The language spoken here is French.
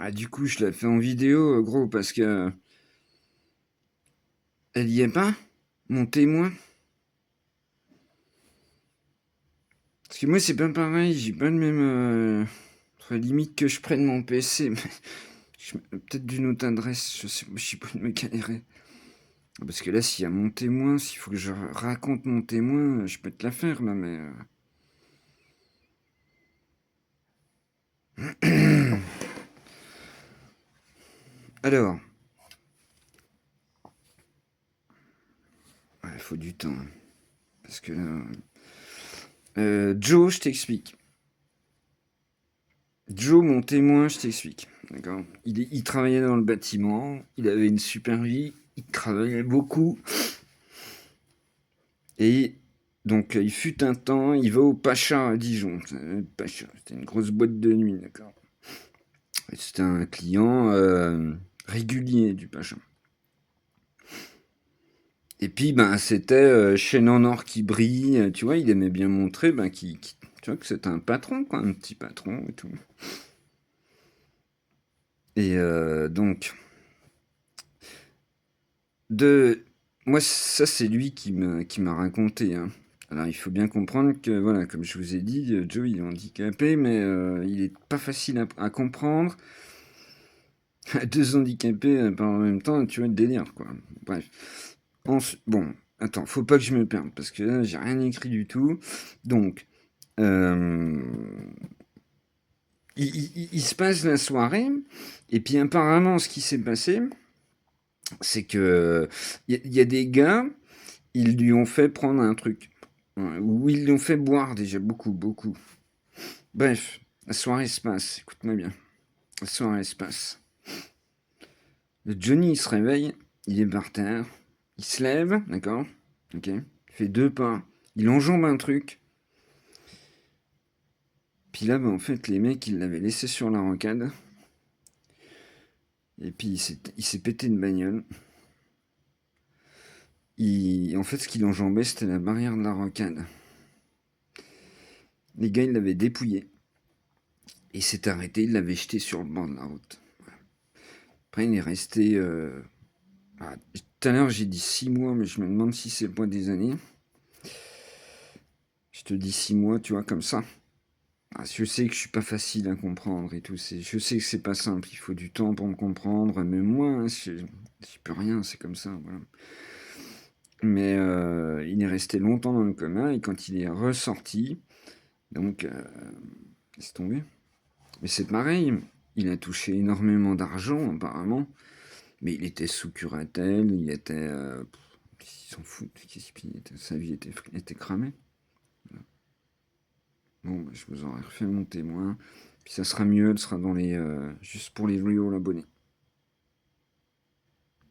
Ah, du coup, je la fais en vidéo, gros, parce que elle y est pas, mon témoin. Parce que moi, c'est pas pareil, j'ai pas le même. Faudrait limite que je prenne mon PC, mais peut-être d'une autre adresse, je sais pas de me galérer. Parce que là, s'il y a mon témoin, s'il faut que je raconte mon témoin, je peux te la faire là, mais. Alors, il faut du temps. Hein, parce que là. Joe, je t'explique. Joe, mon témoin, je t'explique. D'accord. Il travaillait dans le bâtiment, il avait une super vie, il travaillait beaucoup. Et donc, il fut un temps, il va au Pacha à Dijon. Pacha, c'était une grosse boîte de nuit, d'accord. C'était un client régulier du Pacha. Et puis, ben, c'était chaîne en or qui brille. Tu vois, il aimait bien montrer ben, tu vois, que c'était un patron, quoi, un petit patron et tout. Et donc, de moi, ça, c'est lui qui m'a raconté. Hein. Alors, il faut bien comprendre que, voilà, comme je vous ai dit, Joe, il est handicapé, mais il est pas facile à comprendre. Deux handicapés par en même temps, tu vois, le délire, quoi. Bref. Bon, attends, faut pas que je me perde, parce que là, j'ai rien écrit du tout. Donc, euh, il se passe la soirée, et puis apparemment, ce qui s'est passé, c'est que il y a des gars, ils lui ont fait prendre un truc. Ou ils lui ont fait boire déjà, beaucoup, beaucoup. Bref, la soirée se passe, écoute-moi bien. La soirée se passe. Le Johnny, il se réveille, il est par terre, il se lève, d'accord. Ok. Il fait deux pas, il enjambe un truc. Puis là, en fait, les mecs, ils l'avaient laissé sur la rocade. Et puis, il s'est pété une bagnole. En fait, ce qu'il enjambait, c'était la barrière de la rocade. Les gars, ils l'avaient dépouillé. Et il s'est arrêté, il l'avait jeté sur le bord de la route. Après, il est resté. Tout à l'heure, j'ai dit 6 mois, mais je me demande si c'est pas des années. Je te dis 6 mois, tu vois, comme ça. Je sais que je suis pas facile à comprendre et tout. Je sais que c'est pas simple. Il faut du temps pour me comprendre. Mais moi, hein, je peux rien. C'est comme ça. Voilà. Mais il est resté longtemps dans le coma et quand il est ressorti, donc laisse tomber. Mais c'est pareil. Il a touché énormément d'argent apparemment. Mais il était sous curatelle. Il était. Il s'en fout. Sa vie était cramée. Bon, je vous aurais refait mon témoin. Puis ça sera mieux, elle sera dans les. Juste pour les real abonnés.